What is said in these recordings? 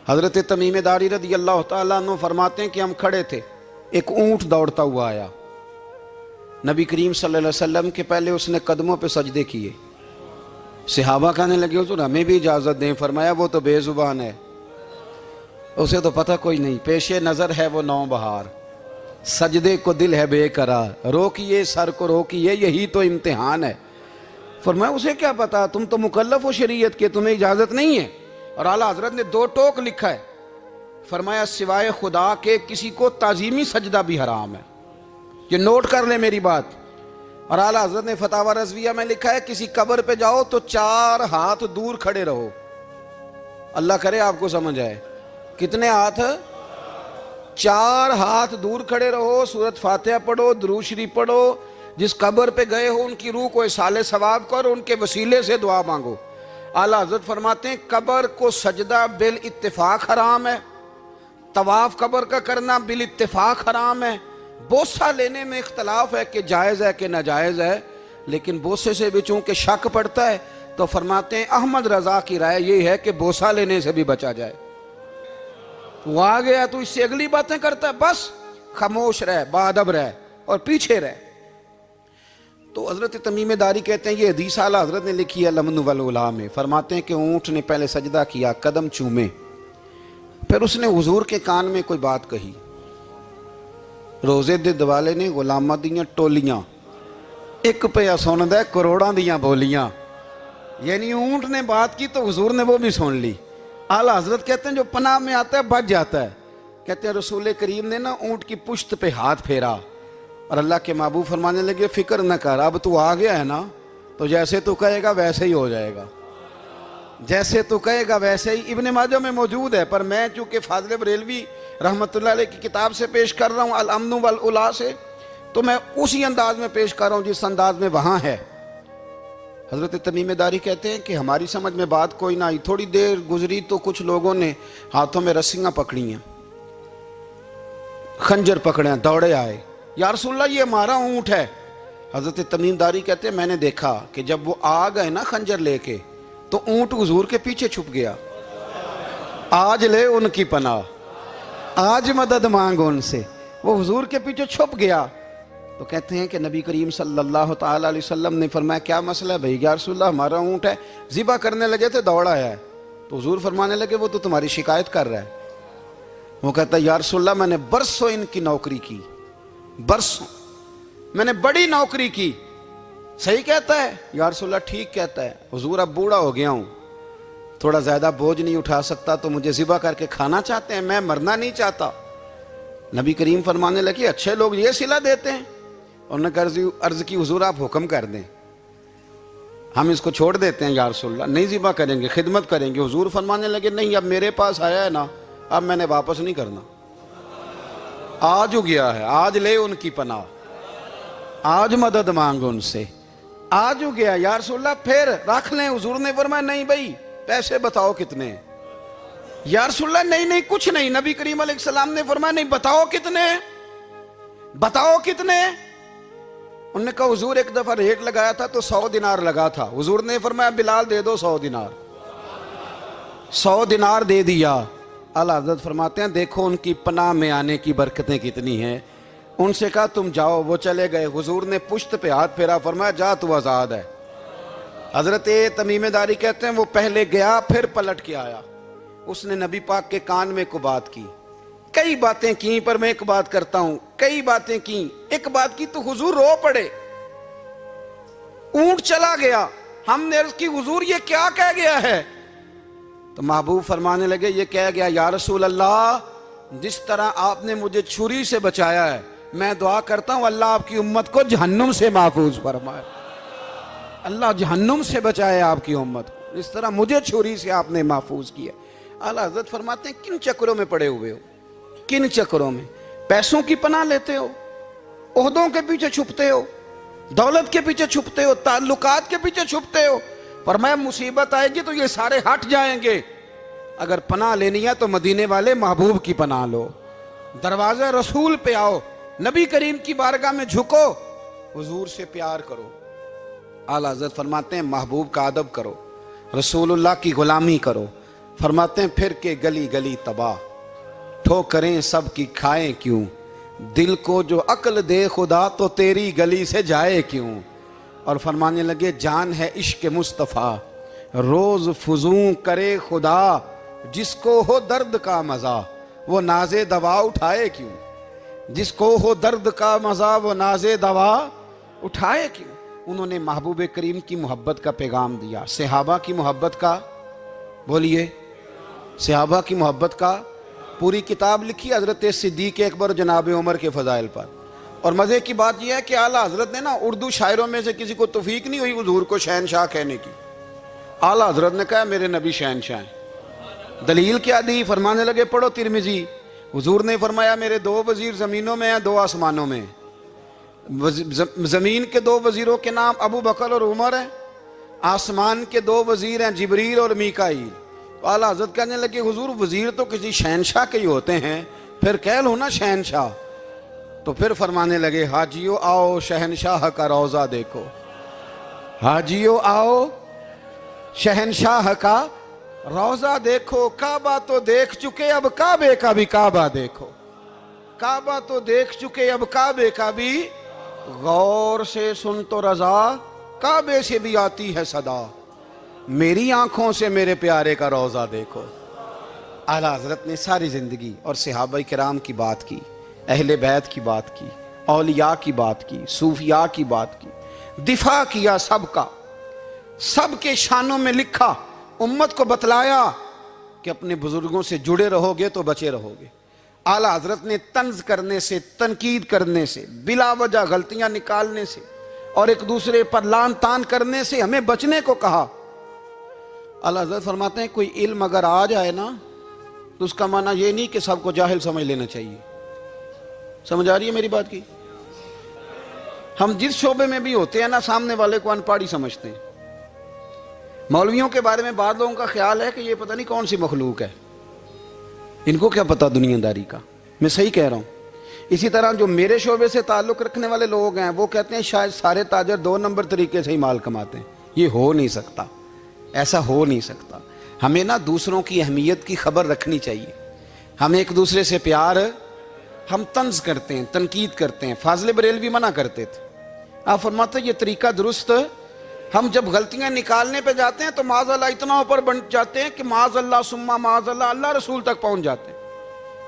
حضرت تمیم داری رضی اللہ تعالیٰ عنہ فرماتے ہیں کہ ہم کھڑے تھے، ایک اونٹ دوڑتا ہوا آیا، نبی کریم صلی اللہ علیہ وسلم کے پہلے اس نے قدموں پہ سجدے کیے، صحابہ کہنے لگے حضور ہمیں بھی اجازت دیں، فرمایا وہ تو بے زبان ہے، اسے تو پتہ کوئی نہیں، پیش نظر ہے وہ نو بہار، سجدے کو دل ہے بے قرار، روکیے سر کو روکیے یہی تو امتحان ہے۔ فرمایا اسے کیا پتا، تم تو مکلف ہو شریعت کے، تمہیں اجازت نہیں ہے۔ اور اعلیٰ حضرت نے 2 ٹوک لکھا ہے، فرمایا سوائے خدا کے کسی کو تعظیمی سجدہ بھی حرام ہے، یہ نوٹ کر لیں میری بات۔ اور اعلیٰ حضرت نے فتاوی رضویہ میں لکھا ہے کسی قبر پہ جاؤ تو 4 ہاتھ دور کھڑے رہو، اللہ کرے آپ کو سمجھ آئے، کتنے ہاتھ؟ 4 ہاتھ دور کھڑے رہو، سورۃ فاتحہ پڑھو، درود شریف پڑھو، جس قبر پہ گئے ہو ان کی روح کو اصال ثواب کرو، ان کے وسیلے سے دعا مانگو۔ اعلیٰ حضرت فرماتے ہیں قبر کو سجدہ بالاتفاق حرام ہے، طواف قبر کا کرنا بالاتفاق حرام ہے، بوسہ لینے میں اختلاف ہے کہ جائز ہے کہ ناجائز ہے، لیکن بوسے سے بھی چونکہ شک پڑتا ہے تو فرماتے ہیں احمد رضا کی رائے یہ ہے کہ بوسہ لینے سے بھی بچا جائے۔ وہ آ گیا تو اس سے اگلی باتیں کرتا ہے، بس خاموش رہ، باادب رہ اور پیچھے رہ۔ تو حضرت تمیم داری کہتے ہیں یہ حدیث اعلیٰ حضرت نے لکھی ہے لمن والعلا میں، فرماتے ہیں کہ اونٹ نے پہلے سجدہ کیا، قدم چومے، پھر اس نے حضور کے کان میں کوئی بات کہی، روزے دے دوالے نے غلامہ دیاں ٹولیاں، ایک پہ سن دے کروڑاں دیاں بولیاں، یعنی اونٹ نے بات کی تو حضور نے وہ بھی سن لی۔ اعلیٰ حضرت کہتے ہیں جو پناہ میں آتا ہے بچ جاتا ہے، کہتے ہیں رسول کریم نے نا اونٹ کی پشت پہ ہاتھ پھیرا اور اللہ کے محبوب فرمانے لگے فکر نہ کر، اب تو آ گیا ہے نا تو جیسے تو کہے گا ویسے ہی ہو جائے گا، جیسے تو کہے گا ویسے ہی۔ ابن ماجہ میں موجود ہے، پر میں چونکہ فاضل بریلوی رحمۃ اللہ علیہ کی کتاب سے پیش کر رہا ہوں الامن والعلا سے، تو میں اسی انداز میں پیش کر رہا ہوں جس انداز میں وہاں ہے۔ حضرت تمیم داری کہتے ہیں کہ ہماری سمجھ میں بات کوئی نہ آئی، تھوڑی دیر گزری تو کچھ لوگوں نے ہاتھوں میں رسیاں پکڑی ہیں، خنجر پکڑے ہیں، دوڑے آئے، یا رسول اللہ یہ ہمارا اونٹ ہے۔ حضرت تمیم داری کہتے ہیں میں نے دیکھا کہ جب وہ آ گئے نا خنجر لے کے تو اونٹ حضور کے پیچھے چھپ گیا، آج لے ان کی پناہ، آج مدد مانگ ان سے، وہ حضور کے پیچھے چھپ گیا۔ تو کہتے ہیں کہ نبی کریم صلی اللہ تعالیٰ علیہ وسلم نے فرمایا کیا مسئلہ ہے بھائی؟ یا رسول اللہ ہمارا اونٹ ہے، ذبح کرنے لگے تھے دوڑا ہے، تو حضور فرمانے لگے وہ تو تمہاری شکایت کر رہا ہے۔ وہ کہتا ہے یا رسول اللہ میں نے برسوں ان کی نوکری کی، برسوں میں نے بڑی نوکری کی، صحیح کہتا ہے؟ یا رسول اللہ ٹھیک کہتا ہے، حضور اب بوڑھا ہو گیا ہوں، تھوڑا زیادہ بوجھ نہیں اٹھا سکتا تو مجھے ذبح کر کے کھانا چاہتے ہیں، میں مرنا نہیں چاہتا۔ نبی کریم فرمانے لگے اچھے لوگ یہ صلہ دیتے ہیں، انہوں نے عرض کی حضور آپ حکم کر دیں، ہم اس کو چھوڑ دیتے ہیں یا رسول اللہ، نہیں ذبح کریں گے، خدمت کریں گے۔ حضور فرمانے لگے نہیں اب میرے پاس آیا ہے نا، اب میں نے واپس نہیں کرنا، آج ہو گیا ہے، آج لے ان کی پناہ، آج مدد مانگ ان سے، آج ہو گیا یا رسول اللہ پھر رکھ لیں۔ حضور نے فرمایا نہیں بھائی پیسے بتاؤ کتنے ہیں؟ یا رسول اللہ نہیں کچھ نہیں۔ نبی کریم علیہ السلام نے فرمایا نہیں بتاؤ کتنے، بتاؤ کتنے؟ انہوں نے کہا حضور ایک دفعہ ریٹ لگایا تھا تو 100 دینار لگا تھا، حضور نے فرمایا بلال دے دو 100 دینار، 100 دینار دے دیا۔ اعلیٰ حضرت فرماتے ہیں دیکھو ان کی پناہ میں آنے کی برکتیں کتنی ہیں۔ ان سے کہا تم جاؤ، وہ چلے گئے، حضور نے پشت پہ ہاتھ پھیرا، فرمایا جا تو آزاد ہے۔ حضرت تمیم داری کہتے ہیں وہ پہلے گیا پھر پلٹ کے آیا، اس نے نبی پاک کے کان میں کو بات کی، کئی باتیں کی، پر میں ایک بات کرتا ہوں، کئی باتیں کی، ایک بات کی تو حضور رو پڑے، اونٹ چلا گیا، ہم نے عرض کی حضور یہ کیا کہہ گیا ہے؟ تو محبوب فرمانے لگے یہ کہہ گیا یا رسول اللہ جس طرح آپ نے مجھے چھری سے بچایا ہے میں دعا کرتا ہوں اللہ آپ کی امت کو جہنم سے محفوظ فرمائے، اللہ جہنم سے بچائے آپ کی امت کو، اس طرح مجھے چھری سے آپ نے محفوظ کیا۔ اعلیٰ حضرت فرماتے ہیں کن چکروں میں پڑے ہوئے ہو، کن چکروں میں؟ پیسوں کی پناہ لیتے ہو، عہدوں کے پیچھے چھپتے ہو، دولت کے پیچھے چھپتے ہو، تعلقات کے پیچھے چھپتے ہو۔ فرمایا مصیبت آئے گی تو یہ سارے ہٹ جائیں گے، اگر پناہ لینی ہے تو مدینے والے محبوب کی پناہ لو، دروازہ رسول پہ آؤ، نبی کریم کی بارگاہ میں جھکو، حضور سے پیار کرو۔ اعلیٰ حضرت فرماتے ہیں محبوب کا ادب کرو، رسول اللہ کی غلامی کرو۔ فرماتے ہیں پھر کے گلی گلی تباہ، ٹھوکریں سب کی کھائیں کیوں، دل کو جو عقل دے خدا تو تیری گلی سے جائے کیوں۔ اور فرمانے لگے جان ہے عشق مصطفیٰ، روز فزوں کرے خدا، جس کو ہو درد کا مزہ وہ ناز دوا اٹھائے کیوں، جس کو ہو درد کا مزہ وہ ناز دوا اٹھائے کیوں۔ انہوں نے محبوب کریم کی محبت کا پیغام دیا، صحابہ کی محبت کا، بولیے، صحابہ کی محبت کا پوری کتاب لکھی حضرت صدیق اکبر جناب عمر کے فضائل پر۔ اور مزے کی بات یہ ہے کہ اعلیٰ حضرت نے نا اردو شاعروں میں سے کسی کو توفیق نہیں ہوئی حضور کو شہنشاہ کہنے کی، اعلیٰ حضرت نے کہا میرے نبی شہنشاہ ہیں۔ دلیل کیا دی؟ فرمانے لگے پڑھو ترمذی، حضور نے فرمایا میرے دو وزیر زمینوں میں ہیں، دو آسمانوں میں۔ زمین کے دو وزیروں کے نام ابو بکر اور عمر ہیں، آسمان کے دو وزیر ہیں جبریل اور میکائیل۔ تو اعلیٰ حضرت کہنے لگے حضور وزیر تو کسی شہنشاہ کے ہی ہوتے ہیں، پھر کہہ لو نا شہنشاہ۔ تو پھر فرمانے لگے حاجیو آؤ شہنشاہ کا روضہ دیکھو، حاجیو آؤ شہنشاہ کا روضہ دیکھو، کعبہ تو دیکھ چکے اب کعبے کا بھی کعبہ دیکھو، کعبہ تو دیکھ چکے اب کعبے کا بھی، غور سے سن تو رضا کعبے سے بھی آتی ہے صدا، میری آنکھوں سے میرے پیارے کا روضہ دیکھو۔ اعلیٰ حضرت نے ساری زندگی اور صحابہ کرام کی بات کی، اہل بیت کی بات کی، اولیاء کی بات کی، صوفیاء کی بات کی، دفاع کیا سب کا، سب کے شانوں میں لکھا، امت کو بتلایا کہ اپنے بزرگوں سے جڑے رہو گے تو بچے رہو گے۔ اعلیٰ حضرت نے طنز کرنے سے، تنقید کرنے سے، بلا وجہ غلطیاں نکالنے سے اور ایک دوسرے پر لان تان کرنے سے ہمیں بچنے کو کہا۔ اعلیٰ حضرت فرماتے ہیں کوئی علم اگر آ جائے نا تو اس کا معنی یہ نہیں کہ سب کو جاہل سمجھ لینا چاہیے۔ سمجھ آ رہی ہے میری بات کی؟ ہم جس شعبے میں بھی ہوتے ہیں نا سامنے والے کو ان پڑھ ہی سمجھتے ہیں۔ مولویوں کے بارے میں بعض لوگوں کا خیال ہے کہ یہ پتہ نہیں کون سی مخلوق ہے، ان کو کیا پتہ دنیا داری کا۔ میں صحیح کہہ رہا ہوں۔ اسی طرح جو میرے شعبے سے تعلق رکھنے والے لوگ ہیں وہ کہتے ہیں شاید سارے تاجر دو نمبر طریقے سے ہی مال کماتے ہیں۔ یہ ہو نہیں سکتا، ایسا ہو نہیں سکتا۔ ہمیں نا دوسروں کی اہمیت کی خبر رکھنی چاہیے، ہم ایک دوسرے سے پیار، ہم طنز کرتے ہیں، تنقید کرتے ہیں۔ فاضل بریلوی منع کرتے تھے، آپ فرماتے ہیں یہ طریقہ درست، ہم جب غلطیاں نکالنے پہ جاتے ہیں تو معاذ اللہ اتنا اوپر بن جاتے ہیں کہ معاذ اللہ ثم معاذ اللہ اللہ رسول تک پہنچ جاتے ہیں۔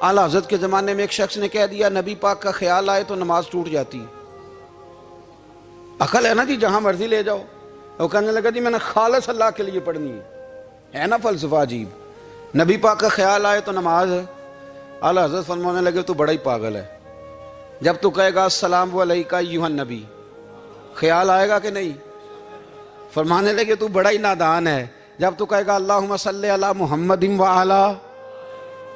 اعلیٰ حضرت کے زمانے میں ایک شخص نے کہہ دیا نبی پاک کا خیال آئے تو نماز ٹوٹ جاتی ہے۔ عقل ہے نا جی، جہاں مرضی لے جاؤ۔ وہ کہنے لگا جی میں نے خالص اللہ کے لیے پڑھنی ہے نا فلسفہ عجیب، نبی پاک کا خیال آئے تو نماز ہے۔ اعلیٰ حضرت فرمانے لگے تو بڑا ہی پاگل ہے، جب تو کہے گا السلام علیکہ ایھا النبی، خیال آئے گا کہ نہیں؟ فرمانے لگے تو بڑا ہی نادان ہے، جب تو کہے گا اللہم صلی علی محمد وعلی،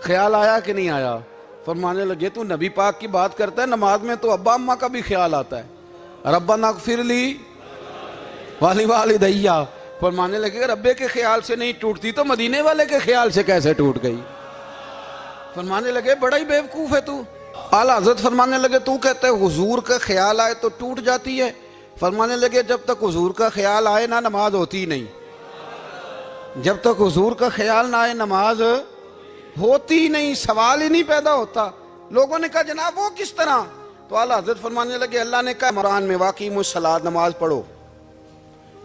خیال آیا کہ نہیں آیا؟ فرمانے لگے تو نبی پاک کی بات کرتا ہے، نماز میں تو ابا اماں کا بھی خیال آتا ہے، ربنا اغفر لی والی والدیہ۔ فرمانے لگے کہ ربے کے خیال سے نہیں ٹوٹتی تو مدینے والے کے خیال سے کیسے ٹوٹ گئی؟ فرمانے لگے بڑا ہی بیوقوف ہے تو۔ اعلیٰ حضرت فرمانے لگے تو کہتے ہے حضور کا خیال آئے تو ٹوٹ جاتی ہے۔ فرمانے لگے جب تک حضور کا خیال آئے نہ نماز ہوتی ہی نہیں، جب تک حضور کا خیال نہ آئے نماز ہوتی ہی نہیں، سوال ہی نہیں پیدا ہوتا۔ لوگوں نے کہا جناب وہ کس طرح؟ تو اعلیٰ حضرت فرمانے لگے اللہ نے کہا قرآن میں واقعی الصلاۃ، نماز پڑھو،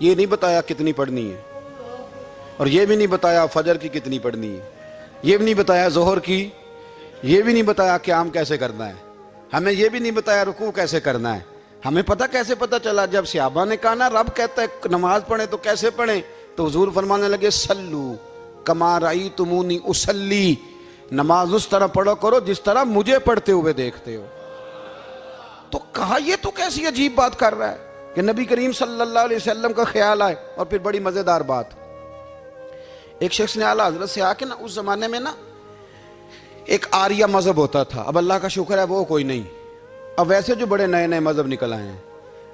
یہ نہیں بتایا کتنی پڑھنی ہے، اور یہ بھی نہیں بتایا فجر کی کتنی پڑھنی ہے، یہ بھی نہیں بتایا ظہر کی، یہ بھی نہیں بتایا قیام کیسے کرنا ہے، ہمیں یہ بھی نہیں بتایا رکوع کیسے کرنا ہے۔ ہمیں پتہ کیسے پتہ چلا؟ جب صحابہ نے کہا نا رب کہتا ہے نماز پڑھیں تو کیسے پڑھیں، تو حضور فرمانے لگے سلو کما رأیتمونی اصلی، نماز اس طرح پڑھو کرو جس طرح مجھے پڑھتے ہوئے دیکھتے ہو۔ تو کہا یہ تو کیسی عجیب بات کر رہا ہے کہ نبی کریم صلی اللہ علیہ وسلم کا خیال آئے۔ اور پھر بڑی مزیدار بات، ایک شخص نے اعلیٰ حضرت سے آ کے نا اس زمانے میں نا ایک آریہ مذہب ہوتا تھا، اب اللہ کا شکر ہے وہ کوئی نہیں، اب ویسے جو بڑے نئے نئے مذہب نکل آئے ہیں،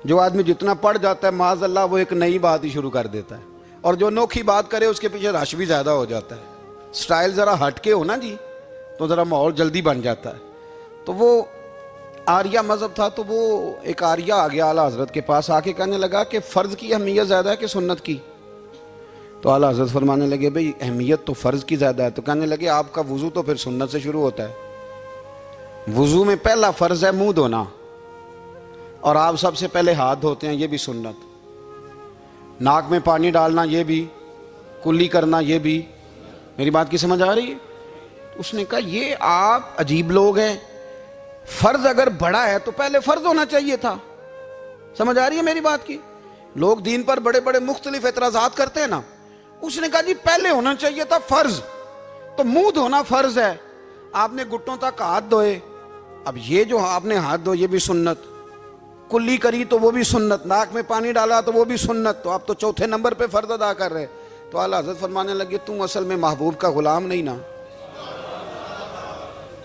جو آدمی جتنا پڑھ جاتا ہے معاذ اللہ وہ ایک نئی بات ہی شروع کر دیتا ہے، اور جو انوکھی بات کرے اس کے پیچھے رش بھی زیادہ ہو جاتا ہے، سٹائل ذرا ہٹ کے ہو نا جی تو ذرا ماحول جلدی بن جاتا ہے۔ تو وہ آریہ مذہب تھا، تو وہ ایک آریہ آ گیا اعلیٰ حضرت کے پاس، آ کے کہنے لگا کہ فرض کی اہمیت زیادہ ہے کہ سنت کی؟ تو اعلیٰ حضرت فرمانے لگے بھئی اہمیت تو فرض کی زیادہ ہے. تو کہنے لگے آپ کا وضو تو پھر سنت سے شروع ہوتا ہے. وضو میں پہلا فرض ہے منہ دھونا, اور آپ سب سے پہلے ہاتھ دھوتے ہیں, یہ بھی سنت. ناک میں پانی ڈالنا یہ بھی, کلی کرنا یہ بھی. میری بات کی سمجھ آ رہی ہے؟ اس نے کہا یہ آپ عجیب لوگ ہیں, فرض اگر بڑا ہے تو پہلے فرض ہونا چاہیے تھا. سمجھ آ رہی ہے میری بات کی؟ لوگ دین پر بڑے بڑے مختلف اعتراضات کرتے ہیں نا. اس نے کہا جی پہلے ہونا چاہیے تھا فرض. تو منہ دھونا فرض ہے, آپ نے گھٹنوں تک ہاتھ دھوئے, اب یہ جو آپ نے ہاتھ دھو یہ بھی سنت, کلی کری تو وہ بھی سنت, ناک میں پانی ڈالا تو وہ بھی سنت, تو آپ تو چوتھے نمبر پہ فرض ادا کر رہے. تو اعلیٰ حضرت فرمانے لگے تم اصل میں محبوب کا غلام نہیں نا.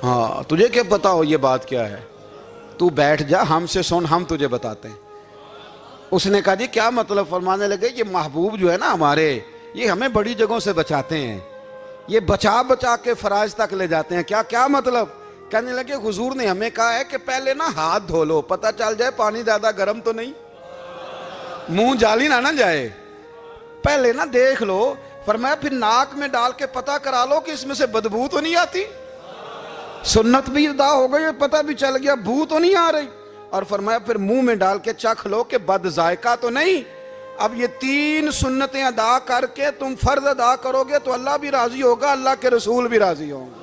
ہاں تجھے کیا پتا ہو یہ بات کیا ہے, تو بیٹھ جا ہم سے سن, ہم تجھے بتاتے ہیں. اس نے کہا جی کیا مطلب؟ فرمانے لگے یہ محبوب جو ہے نا ہمارے, یہ ہمیں بڑی جگہوں سے بچاتے ہیں, یہ بچا بچا کے فرائض تک لے جاتے ہیں. کیا مطلب؟ کہنے لگے حضور نے ہمیں کہا ہے کہ پہلے نا ہاتھ دھو لو, پتہ چل جائے پانی زیادہ گرم تو نہیں, منہ جالی نہ جائے, پہلے نا دیکھ لو. فرمایا پھر ناک میں ڈال کے پتہ کرا لو کہ اس میں سے بدبو تو نہیں آتی. سنت بھی ادا ہو گئی, پتہ بھی چل گیا بو تو نہیں آ رہی. اور فرمایا پھر منہ میں ڈال کے چکھ لو کہ بد ذائقہ تو نہیں. اب یہ 3 سنتیں ادا کر کے تم فرض ادا کرو گے تو اللہ بھی راضی ہوگا, اللہ کے رسول بھی راضی ہوں گے.